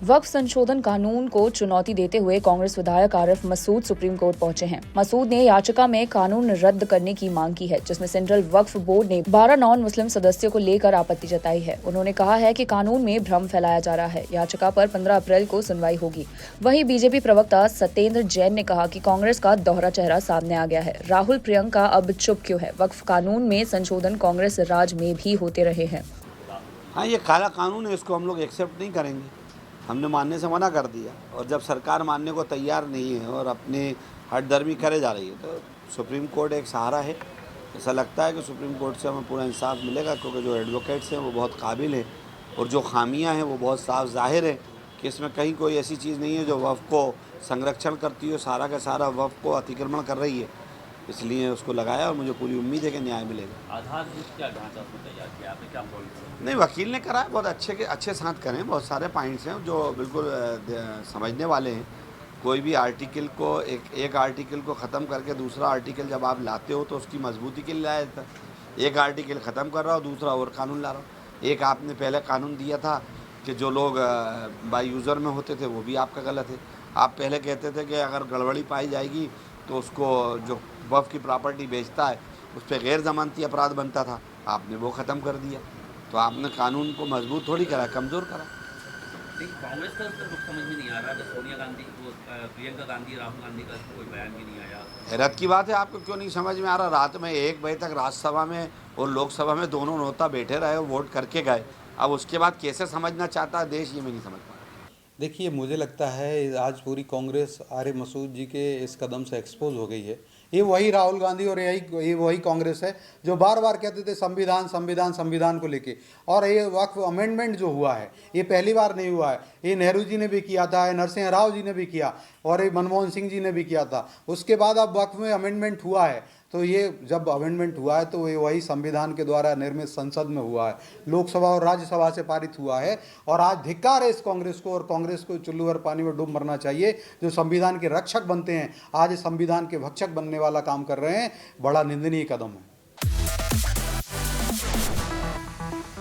वक्फ संशोधन कानून को चुनौती देते हुए कांग्रेस विधायक आरिफ मसूद सुप्रीम कोर्ट पहुंचे हैं। मसूद ने याचिका में कानून रद्द करने की मांग की है, जिसमें सेंट्रल वक्फ बोर्ड ने 12 नॉन मुस्लिम सदस्यों को लेकर आपत्ति जताई है। उन्होंने कहा है कि कानून में भ्रम फैलाया जा रहा है। याचिका पर 15 अप्रैल को सुनवाई होगी। वहीं बीजेपी प्रवक्ता सत्येंद्र जैन ने कहा कि कांग्रेस का दोहरा चेहरा सामने आ गया है। राहुल प्रियंका अब चुप क्यों है? वक्फ कानून में संशोधन कांग्रेस राज में भी होते रहे हैं। हाँ, ये काला कानून है, इसको हम लोग एक्सेप्ट नहीं करेंगे। हमने मानने से मना कर दिया, और जब सरकार मानने को तैयार नहीं है और अपनी हठधर्मी करे जा रही है तो सुप्रीम कोर्ट एक सहारा है। ऐसा लगता है कि सुप्रीम कोर्ट से हमें पूरा इंसाफ मिलेगा, क्योंकि जो एडवोकेट्स हैं वो बहुत काबिल हैं और जो खामियां हैं वो बहुत साफ ज़ाहिर है कि इसमें कहीं कोई ऐसी चीज़ नहीं है जो वफ़ को संरक्षण करती हो, सारा का सारा वफ़ को अतिक्रमण कर रही है। इसलिए उसको लगाया और मुझे पूरी उम्मीद है कि न्याय मिलेगा। आधारभूत क्या ढांचा उसमें तैयार किया आपने, क्या पॉलिसी? नहीं, वकील ने करा है, बहुत अच्छे साथ करें। बहुत सारे पॉइंट्स हैं जो बिल्कुल समझने वाले हैं। कोई भी आर्टिकल को एक आर्टिकल को ख़त्म करके दूसरा आर्टिकल जब आप लाते हो तो उसकी मजबूती के लिए लाया जाता है। एक आर्टिकल ख़त्म कर रहा हो, दूसरा और कानून ला रहा हो। एक आपने पहले कानून दिया था कि जो लोग बाई यूज़र में होते थे वो भी आपका गलत है। आप पहले कहते थे कि अगर गड़बड़ी पाई जाएगी तो उसको जो वफ़ की प्रॉपर्टी बेचता है उस पर गैर ज़मानती अपराध बनता था, आपने वो ख़त्म कर दिया। तो आपने कानून को मजबूत थोड़ी करा, कमज़ोर करा। नहीं, कांग्रेस का उसका रुख समझ में नहीं आ रहा। जब सोनिया गांधी, प्रियंका गांधी, राहुल गांधी का कोई बयान भी नहीं आया। हैरत की बात है, आपको क्यों नहीं समझ में आ रहा? रात में 1 बजे तक राज्यसभा में और लोकसभा में दोनों नेता बैठे रहे, वोट करके गए। अब उसके बाद कैसे समझना चाहता है देश, ये मैं नहीं समझ पा रहा। देखिए, मुझे लगता है आज पूरी कांग्रेस आरिफ मसूद जी के इस कदम से एक्सपोज हो गई है। ये वही राहुल गांधी और ये वही कांग्रेस है जो बार बार कहते थे संविधान संविधान संविधान को लेके। और ये वक्फ अमेंडमेंट जो हुआ है ये पहली बार नहीं हुआ है। ये नेहरू जी ने भी किया था, नरसिंह राव जी ने भी किया और ये मनमोहन सिंह जी ने भी किया था। उसके बाद अब वक्फ में अमेंडमेंट हुआ है, तो ये जब अमेंडमेंट हुआ है तो ये वही संविधान के द्वारा निर्मित संसद में हुआ है, लोकसभा और राज्यसभा से पारित हुआ है। और आज धिक्कार है इस कांग्रेस को, और कांग्रेस को चुल्लू भर पानी में डूब मरना चाहिए। जो संविधान के रक्षक बनते हैं आज संविधान के भक्षक बनने वाला काम कर रहे हैं, बड़ा निंदनीय कदम है।